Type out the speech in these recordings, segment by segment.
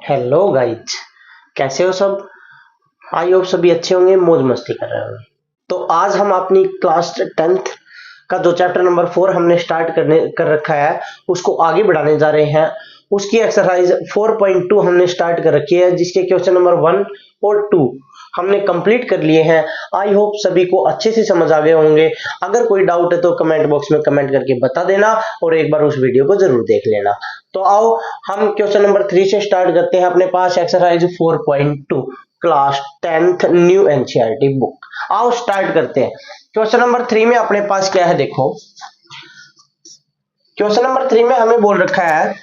Hello guys, कैसे हो सब। आई होप सभी अच्छे होंगे, मौज मस्ती कर रहे होंगे। तो आज हम अपनी क्लास 10th का जो चैप्टर नंबर 4 हमने स्टार्ट करने कर रखा है उसको आगे बढ़ाने जा रहे हैं। उसकी एक्सरसाइज 4.2 हमने स्टार्ट कर रखी है, जिसके क्वेश्चन नंबर 1 और 2 हमने कंप्लीट कर लिए हैं। आई होप सभी को अच्छे से समझ आ गए होंगे। अगर कोई डाउट है तो कमेंट बॉक्स में कमेंट करके बता देना और एक बार उस वीडियो को जरूर देख लेना। तो आओ हम क्वेश्चन नंबर 3 से स्टार्ट करते हैं। अपने पास exercise 4.2 class 10th new NCERT book. आओ स्टार्ट करते हैं। क्वेश्चन नंबर 3 में अपने पास क्या है, देखो। क्वेश्चन नंबर 3 में हमें बोल रखा है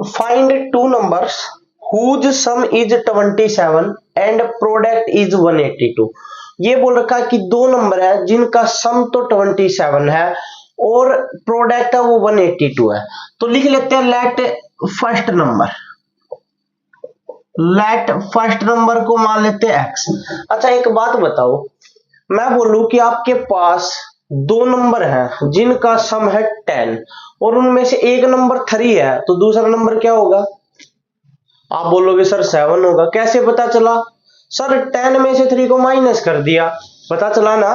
find two numbers whose sum is 27 and product is 182। ये बोल रखा है कि दो नंबर है जिनका सम तो 27 है और प्रोडक्ट है वो 182 है। तो लिख लेते हैं लेट फर्स्ट नंबर को मान लेते हैं x। अच्छा एक बात बताओ, मैं बोलूं कि आपके पास दो नंबर हैं जिनका सम है 10 और उनमें से एक नंबर 3 है, तो दूसरा नंबर क्या होगा? आप बोलोगे सर 7 होगा। कैसे पता चला? सर 10 में से 3 को माइनस कर दिया, पता चला ना।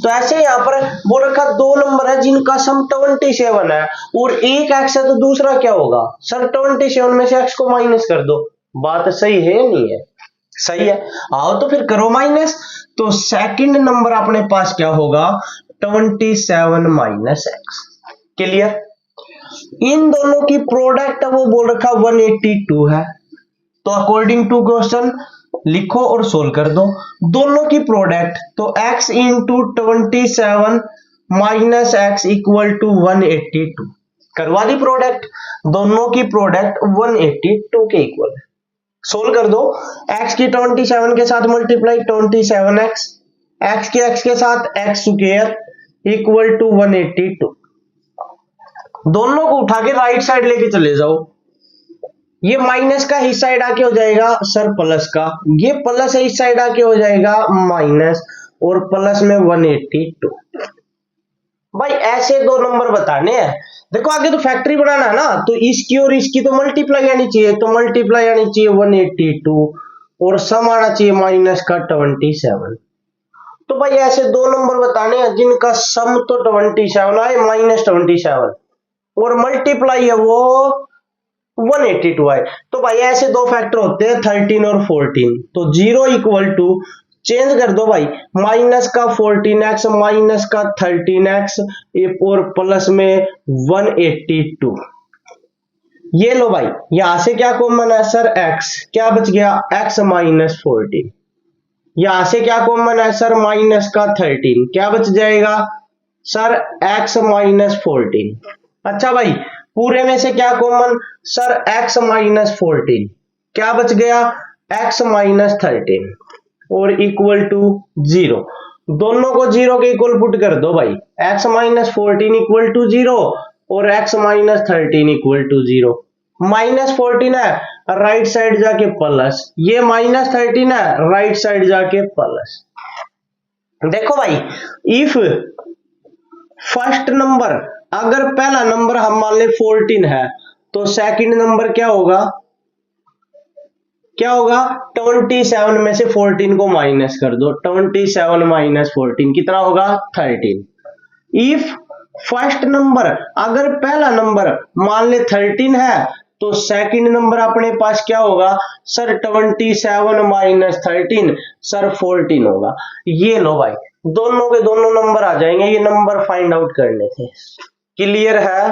तो ऐसे यहां पर बोल रखा दो नंबर है जिनका सम 27 है और एक x है, तो दूसरा क्या होगा? सर 27 में से x को माइनस कर दो। बात सही है या नहीं है? सही है। आओ तो फिर करो माइनस। तो सेकंड नंबर अपने पास क्या होगा? 27 माइनस x। क्लियर? इन दोनों की प्रोडक्ट वो बोल रखा 182 है। तो अकॉर्डिंग टू क्वेश्चन लिखो और सोल्व कर दो दोनों की प्रोडक्ट। तो x into 27 minus x equal to 182। करवा दी प्रोडक्ट। दोनों की प्रोडक्ट 182 के इक्वल। सोल्व कर दो। x की 27 के साथ मल्टीप्लाई 27x, x के साथ x स्क्वायर इक्वल टू 182। दोनों को उठा के राइट साइड लेके चले जाओ। ये माइनस का इस साइड आके हो जाएगा सर प्लस का, ये प्लस है इस साइड आके हो जाएगा माइनस और प्लस में 182। भाई ऐसे दो नंबर बताने हैं। देखो आगे तो फैक्टरी बनाना है ना, तो इसकी और इसकी तो मल्टीप्लाई आनी चाहिए, तो मल्टीप्लाई आनी चाहिए 182 और सम आना चाहिए माइनस का 27। तो भाई ऐसे दो नंबर बताने हैं जिनका सम तो 27 आए माइनस 27 और मल्टीप्लाई है वो 182 आए। तो भाई ऐसे दो फैक्टर होते हैं 13 और 14। तो 0 इक्वल टू चेंज कर दो भाई, माइनस का 14x माइनस का 13x और प्लस में 182। ये लो भाई, यहां से क्या कॉमन है सर? x। क्या बच गया? x minus 14। यहां से क्या कॉमन है सर? माइनस का 13। क्या बच जाएगा सर? x minus 14। अच्छा भाई पूरे में से क्या कॉमन? Sir x minus 14। क्या बच गया? x माइनस 13 और इक्वल टू 0। दोनों को 0 के इक्वल पुट कर दो भाई। x माइनस 14 इक्वल टू 0 और x minus 13 equal to 0। Minus 14 है, राइट साइड जाके प्लस, ये माइनस 13 है, राइट साइड जाके प्लस। देखो भाई, इफ फर्स्ट नंबर, अगर पहला नंबर हम मान ले 14 है तो सेकंड नंबर क्या होगा? क्या होगा? 27 में से 14 को माइनस कर दो। 27 माइनस 14 कितना होगा? 13। इफ फर्स्ट नंबर, अगर पहला नंबर मान ले 13 है तो सेकंड नंबर अपने पास क्या होगा? सर 27 माइनस 13 सर 14 होगा। ये लो भाई, दोनों के दोनों नंबर आ जाएंगे। ये नंबर फाइंड आउट करने थे। क्लियर है?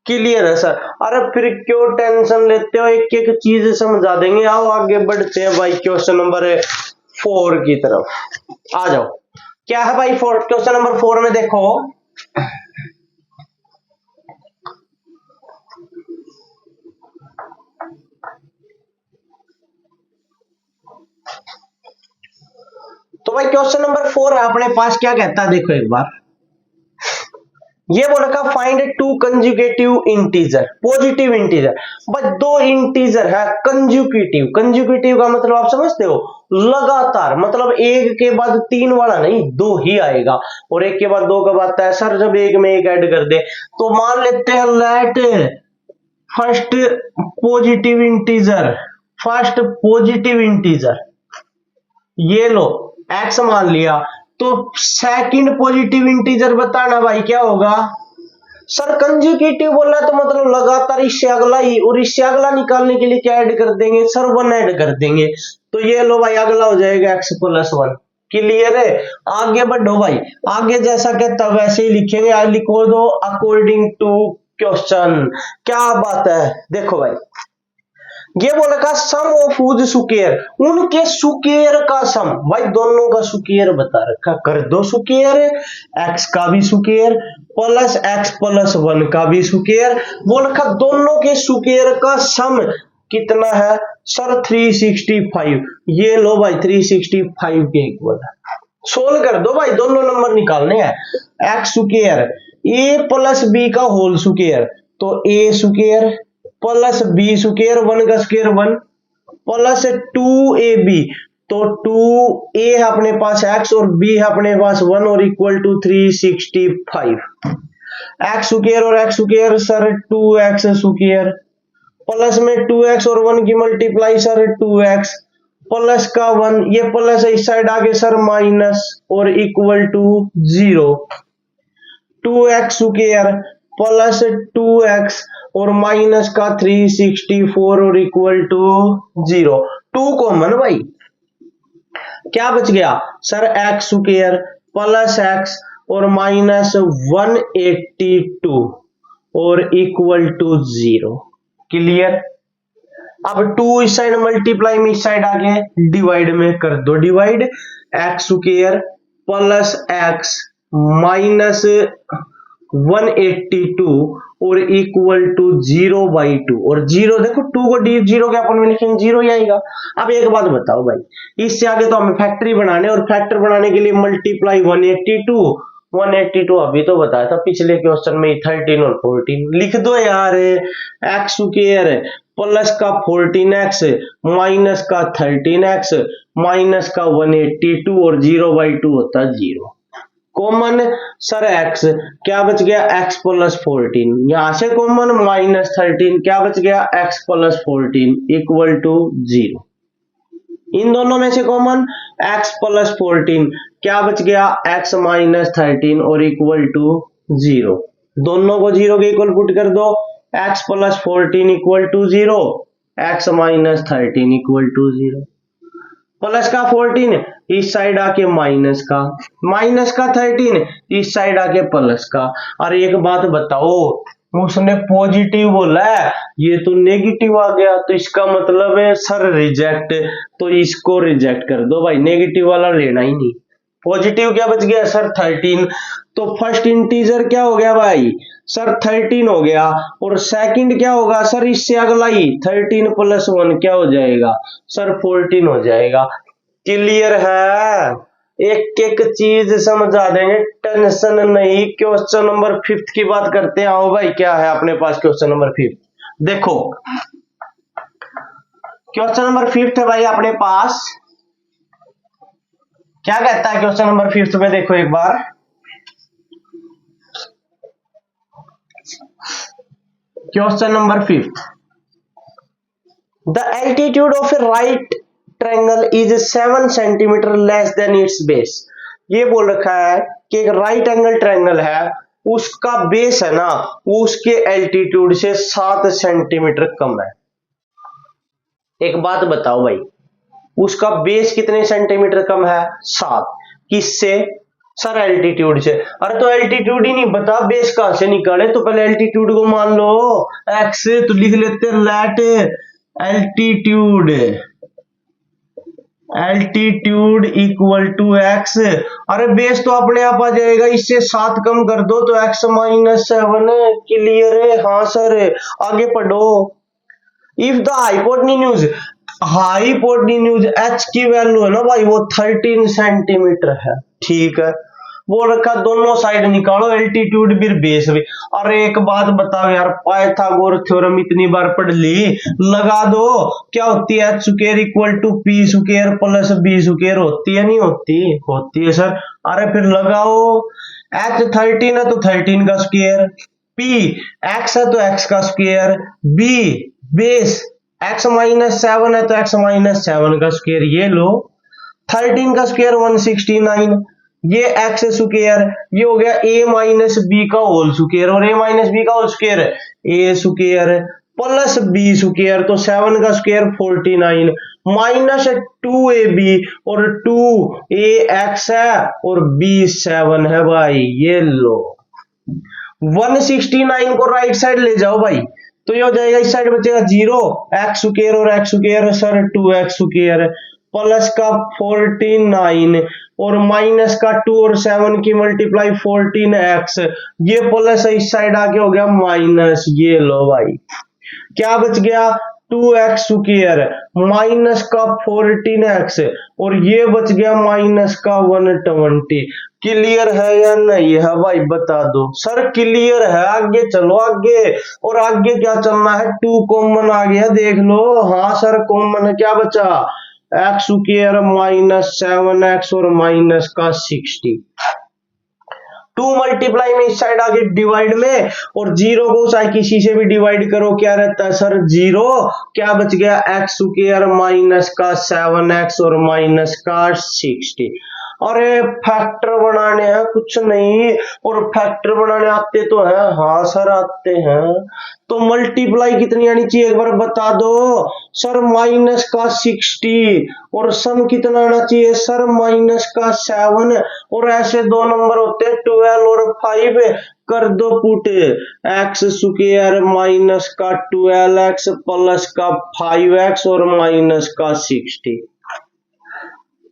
क्लियर है सर। अरे फिर क्यों टेंशन लेते हो, एक एक चीज समझा देंगे। आओ आगे बढ़ते हैं भाई क्वेश्चन नंबर 4 की तरफ आ जाओ। क्या है भाई क्वेश्चन नंबर 4 में? देखो तो भाई क्वेश्चन नंबर 4 है अपने पास। क्या कहता है देखो एक बार, ये बोल रखा find two conjugative integer, positive integer. बस दो इंटीजर है कंजुगेटिव, कंजुगेटिव का मतलब आप समझते हो, लगातार, मतलब एक के बाद तीन वाला नहीं, दो ही आएगा, और एक के बाद दो कब आता है सर, जब एक में एक ऐड कर दे। तो मान लेते हैं let first positive integer, first positive integer ये लो x मान लिया, तो सेकंड पॉजिटिव इंटीजर बताना भाई क्या होगा सर, कंजुगेटिव बोला तो मतलब लगातार इससे अगला ही, और इससे अगला निकालने के लिए क्या ऐड कर देंगे सर, वन ऐड कर देंगे। तो ये लो भाई अगला हो जाएगा x प्लस वन। क्लियर है, आगे बढ़ो भाई, आगे जैसा कहता वैसे ही लिखेंगे, आज लिखो दो अकॉर्डिंग टू क्वेश्चन। क्या बात है, देखो भाई ये बोला का सम ऑफ हुज सुकेयर, उनके सुकेयर का सम, भाई दोनों का सुकेयर बता रखा, कर दो सुकेयर, x का भी square plus x plus one का भी सुकेयर, बोल रखा दोनों के सुकेयर का सम कितना है सर 365। ये लो भाई 365 के इक्वल है। सोल्व कर दो भाई, दोनों नंबर निकालने हैं, x square a plus b का होल सुकेयर, तो a square plus B square, one का स्केयर वन, प्लस 2ab, तो 2a है अपने पास x और b है अपने पास वन, और इक्वल टू 365। x सुकेयर और x square sir 2x square, plus में 2x और वन की मल्टीप्लाई सर 2x, प्लस का वन, ये प्लस इस साइड आगे सर माइनस, और equal to 0। 2x square plus 2x और माइनस का 364 और इक्वल टू 0। 2 कॉमन भाई, क्या बच गया sir x square plus x और माइनस 182 और इक्वल टू 0। क्लियर, अब 2 इस साइड मल्टीप्लाई में इस साइड आगे डिवाइड में कर दो, divide x square plus x minus 182 और इक्वल टू 0/2, और 0 देखो 2 को 0 के अपन में लिखेंगे 0 ही आएगा। अब एक बात बताओ भाई, इससे आगे तो हमें फैक्टरी बनाने, और फैक्टर बनाने के लिए मल्टीप्लाई 182 अभी तो बताया था पिछले क्वेश्चन में 13 और 14, लिख दो यार, एक्स स्क्वायर प्लस का 14x माइनस का 13x माइनस का 182 और 0/2 होता 0। कॉमन सर x, क्या बच गया x प्लस 14, यहां से कॉमन माइनस 13, क्या बच गया x प्लस 14 इक्वल टू 0। इन दोनों में से कॉमन x प्लस 14, क्या बच गया x माइनस 13 और इक्वल टू 0। दोनों को 0 के इक्वल पुट कर दो, x plus 14 equal to 0, x minus 13 equal to 0। Plus का 14 इस साइड आके माइनस का, माइनस का 13 इस साइड आके प्लस का। और एक बात बताओ, उसने पॉजिटिव बोला है, ये तो नेगेटिव आ गया, तो इसका मतलब है सर रिजेक्ट, तो इसको रिजेक्ट कर दो भाई, नेगेटिव वाला लेना ही नहीं। पॉजिटिव क्या बच गया सर 13, तो फर्स्ट इंटीजर क्या हो गया भाई सर 13 हो गया, और सेकंड क्या होगा सर इससे अगला ही 13 प्लस 1 क्या हो जाएगा सर 14 हो जाएगा। क्लियर है, एक एक चीज समझा देंगे, टेंशन नहीं। क्वेश्चन नंबर 5 की बात करते हैं, आओ भाई क्या है अपने पास क्वेश्चन नंबर 5। देखो क्वेश्चन नंबर 5 है भाई अपने पास, क्या कहता है क्वेश्चन नंबर 5 में, देखो एक बार, question number 5, the altitude of a right triangle is 7 centimetre less than its base. ये बोल रखा है कि एक राइट एंगल ट्रायंगल है, उसका बेस है ना वो उसके एल्टीट्यूड से 7 सेंटीमीटर कम है। एक बात बताओ भाई, उसका बेस कितने सेंटीमीटर कम है 7, किससे सर एल्टीट्यूड से। अरे तो एल्टीट्यूड ही नहीं बता, बेस कहां से निकाले, तो पहले एल्टीट्यूड को मान लो x, तो लिख लेते let altitude equal to x। अरे बेस तो अपने आप आ जाएगा, इससे 7 कम कर दो तो x माइनस 7। क्लियर है, हाँ सर आगे पढ़ो। इफ द हाइपोटेन्यूज h की वैल्यू है ना भाई वो 13 सेंटीमीटर है, ठीक है, बोल रखा दोनों साइड निकालो, एल्टीट्यूड भी बेस भी। अरे एक बात बताओ यार, पाइथागोरस थ्योरम इतनी बार पढ़ ली, लगा दो, क्या होती है h square equal to p square plus b square, होती है नहीं होती? होती है सर। अरे फिर लगाओ, एच 13 है तो 13 का स्क्वायर, पी एक्स है तो एक्स का square, b base x minus 7 है तो एक्स माइनस 7 का स्क्वायर, ये लो 13 का स्क्वायर 169, ये एक्स स्क्वायर, ये हो गया ए माइनस बी का होल स्क्वायर, और ए माइनस बी का होल स्क्वायर ए स्क्वायर प्लस बी स्क्वायर, तो 7 का स्क्वायर 49 माइनस 2ab और 2ax है और b 7 है भाई, ये लो 169 को राइट साइड ले जाओ भाई, तो ये हो जाएगा, इस साइड बचेगा 0, एक्स स्क्वायर और x square sir 2x square plus का 49 और माइनस का 2 और 7 की मल्टीप्लाई 14x, ये प्लस इस साइड आके हो गया माइनस, ये लो भाई क्या बच गया 2x स्क्वायर माइनस का 14x और ये बच गया माइनस का 120। क्लियर है या नहीं है भाई, बता दो सर। क्लियर है, आगे चलो आगे, और आगे क्या चलना है, 2 कॉमन आ गया देख लो। हाँ सर कॉमन है, क्या बचा एक्स स्क्वायर माइनस 7x और माइनस का 60, 2 मल्टीप्लाई में इस साइड आगे डिवाइड में, और 0 को चाहे किसी से भी डिवाइड करो क्या रहता है सर 0, क्या बच गया एक्स स्क्वायर माइनस का 7x और माइनस का 60। अरे फैक्टर बनाने हैं कुछ नहीं, और फैक्टर बनाने आते तो है, हाँ सर आते हैं, तो मल्टीप्लाई कितनी आनी चाहिए एक बार बता दो सर, माइनस का 60, और सम कितना आना चाहिए सर माइनस का 7, और ऐसे दो नंबर होते हैं 12 और 5, कर दो पुट एक्स स्क्वायर माइनस का 12x प्लस का 5x और माइनस का 60।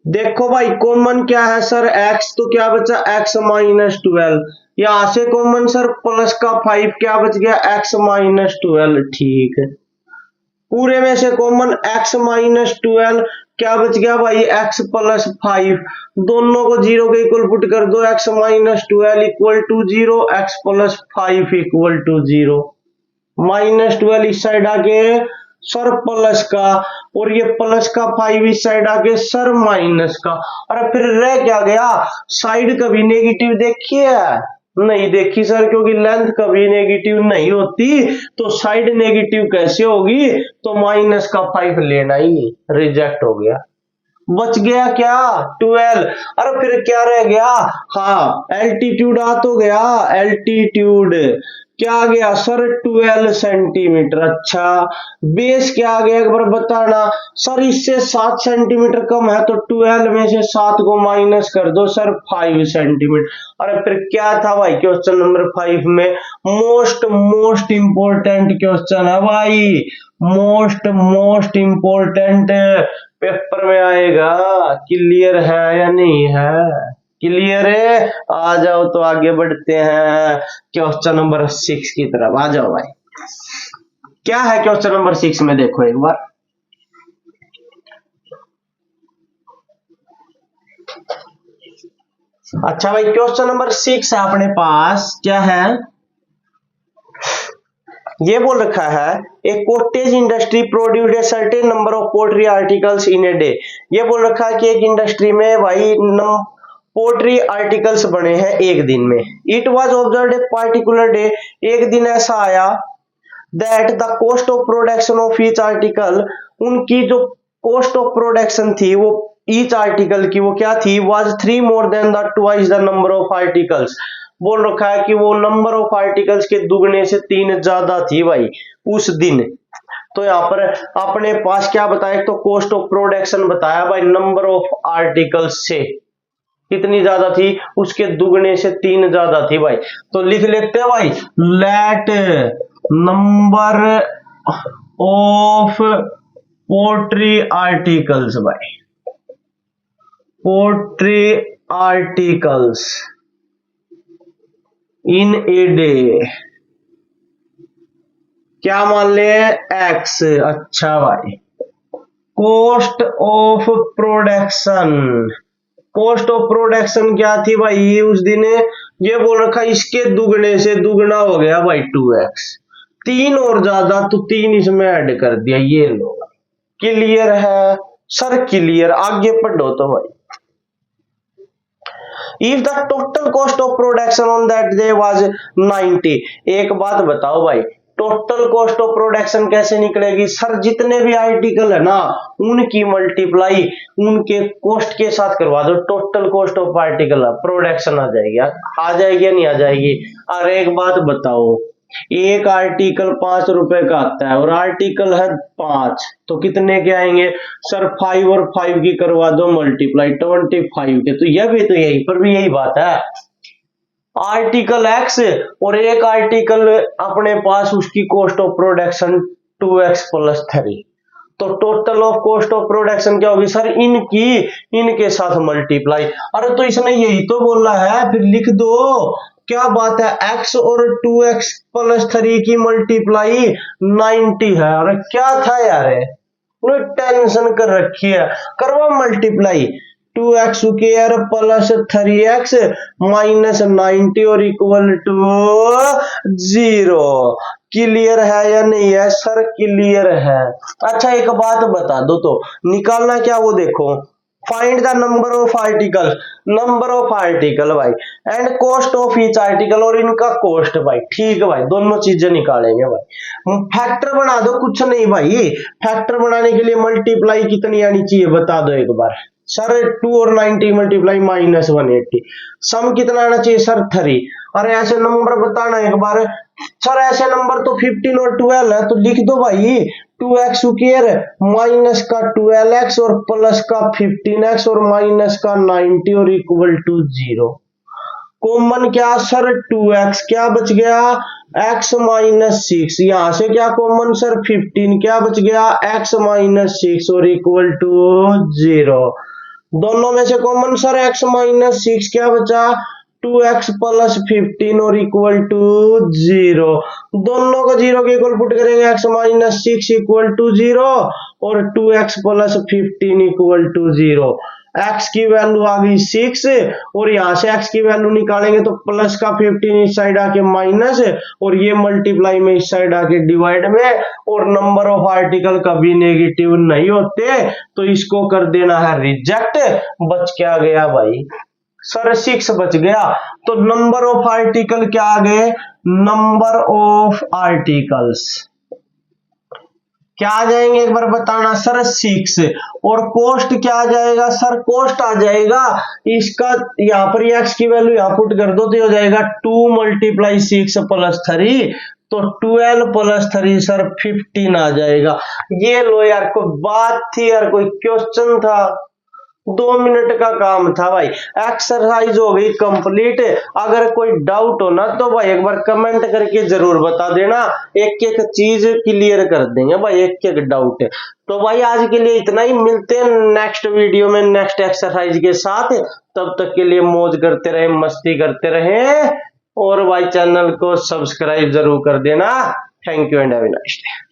देखो भाई कॉमन क्या है सर x, तो क्या बचा x माइनस 12, यहां से कॉमन सर प्लस का 5, क्या बच गया x माइनस 12, ठीक है। पूरे में से कॉमन x माइनस 12, क्या बच गया भाई x प्लस 5, दोनों को 0 के इक्वल पुट कर दो, x minus 12 equal to 0, x plus 5 equal to 0, minus 12 इस साइड आके सर प्लस का, और ये प्लस का 5 इस साइड आके सर माइनस का। अरे फिर रह क्या गया, साइड कभी नेगेटिव देखी है? नहीं देखी सर, क्योंकि लेंथ कभी नेगेटिव नहीं होती, तो साइड नेगेटिव कैसे होगी, तो माइनस का 5 लेना ही नहीं, रिजेक्ट हो गया। बच गया क्या 12। अरे फिर क्या रह गया, हाँ एल्टीट्यूड आ तो गया, एल्टीट्यूड क्या आ गया सर 12 सेंटीमीटर। अच्छा बेस क्या आ गया एक बार बताना सर, इससे 7 सेंटीमीटर कम है, तो 12 में से 7 को माइनस कर दो सर 5 सेंटीमीटर। अरे फिर क्या था भाई क्वेश्चन नंबर 5 में, मोस्ट इंपोर्टेंट क्वेश्चन है भाई, मोस्ट इंपोर्टेंट पेपर में आएगा। क्लियर है या नहीं है? क्लियर है, आ जाओ तो आगे बढ़ते हैं क्वेश्चन नंबर 6 की तरफ, आ जाओ भाई। क्या है क्वेश्चन नंबर 6 में, देखो एक बार। अच्छा भाई क्वेश्चन नंबर 6 है अपने पास, क्या है ये बोल रखा है, a cottage industry produced a certain number of poultry articles in a day. ये बोल रखा है कि एक इंडस्ट्री में भाई पोल्ट्री आर्टिकल्स बने हैं एक दिन में। It was observe a particular day, एक दिन ऐसा आया that the cost of production of each article, उनकी जो कॉस्ट ऑफ प्रोडक्शन थी वो ईच आर्टिकल की वो क्या थी, was 3 more than the twice the number of articles. बोल रखा है कि वो नंबर ऑफ आर्टिकल्स के दुगने से 3 ज्यादा थी भाई उस दिन। तो यहाँ पर अपने पास क्या बताया, तो कॉस्ट ऑफ प्रोडक्शन बताया भाई, नंबर ऑफ आर्टिकल्स से कितनी ज्यादा थी, उसके दुगने से 3 ज्यादा थी भाई। तो लिख लेते हैं भाई, let number of poultry articles भाई, poultry articles in a day, क्या मान ले एक्स। अच्छा भाई cost of production cost of production क्या थी भाई उस दिन, ये बोल रखा इसके दुगने से दुगना हो गया भाई 2x, 3 और ज्यादा तो 3 इसमें ऐड कर दिया। ये लो क्लियर है सर, क्लियर। आगे पढ़ो तो भाई, if the total cost of production on that day was 90। एक बात बताओ भाई, टोटल कॉस्ट ऑफ प्रोडक्शन कैसे निकलेगी सर? जितने भी आर्टिकल है ना उनकी मल्टीप्लाई उनके कॉस्ट के साथ करवा दो, total cost of article production आ जाएगी। आ जाएगी या नहीं आ जाएगी? अरे एक बात बताओ, एक आर्टिकल 5 रुपए का आता है और आर्टिकल है 5, तो कितने के आएंगे सर? 5 और 5 की करवा दो मल्टीप्लाई 25 के। तो यह भी तो यही पर भी यही बात है, आर्टिकल एक्स और एक आर्टिकल अपने पास उसकी कॉस्ट ऑफ प्रोडक्शन 2x + 3, तो total of cost of production क्या होगी सर? इनके साथ मल्टीप्लाई। अरे तो इसने यही तो बोला है, फिर लिख दो। क्या बात है, x और 2x + 3 की मल्टीप्लाई 90 है। अरे क्या था यार, टेंशन कर रखी है, करवा मल्टीप्लाई 2x स्क्वायर + 3x - 90 और इक्वल टू 0। क्लियर है या नहीं है सर? क्लियर है। अच्छा एक बात बता दो, तो निकालना क्या वो देखो, find the number of article भाई and cost of each article, और इनका कॉस्ट भाई। ठीक है भाई, दोनों चीजें निकालेंगे भाई। फैक्टर बना दो, कुछ नहीं भाई, फैक्टर बनाने के लिए मल्टीप्लाई कितनी आनी चाहिए बता दो एक बार सर? 2 और 90 मल्टीप्लाई -180। सम कितना आना चाहिए सर? 3। अरे ऐसे नंबर बताना एक बार सर, ऐसे नंबर तो 15 और 12 है, तो लिख दो भाई 2x स्क्वायर माइनस का 12x और प्लस का 15x और माइनस का 90 और इक्वल टू 0। कॉमन क्या सर? 2x, क्या बच गया? x - 6। यहां से क्या कॉमन सर? 15, क्या बच गया? x - 6 और इक्वल टू 0। दोनों में से कॉमन सर x - 6, क्या बचा? 2x + 15 और इक्वल टू 0। दोनों को 0 के इक्वल पुट करेंगे, x - 6 इक्वल टू 0 और 2x + 15 इक्वल टू 0। x की वैल्यू आ गई 6 और यहां से x की वैल्यू निकालेंगे तो प्लस का 15 इस साइड आके माइनस और ये मल्टीप्लाई में इस साइड आके डिवाइड में, और नंबर ऑफ आर्टिकल कभी नेगेटिव नहीं होते, तो इसको कर देना है रिजेक्ट। बच क्या गया भाई सर? 6 बच गया। तो नंबर ऑफ आर्टिकल क्या आ गए? नंबर ऑफ आर्टिकल्स क्या आ जाएंगे एक बार बताना सर? 6। और कॉस्ट क्या आ जाएगा सर? कॉस्ट आ जाएगा इसका, यहाँ पर x की वैल्यू यहाँ पुट कर दो तो हो जाएगा 2 × 6 + 3, तो 12 + 3 सर 15 आ जाएगा। ये लो यार, कोई बात थी यार, कोई क्वेश्चन था? 2 मिनट का काम था भाई। एक्सरसाइज हो गई कंप्लीट। अगर कोई डाउट हो ना तो भाई एक बार कमेंट करके जरूर बता देना, एक एक चीज क्लियर कर देंगे भाई, एक एक डाउट। तो भाई आज के लिए इतना ही, मिलते हैं नेक्स्ट वीडियो में नेक्स्ट एक्सरसाइज के साथ। तब तक के लिए मौज करते रहे, मस्ती करते रहे, और भाई चैनल को सब्सक्राइब जरूर कर देना। Thank you and have a nice day.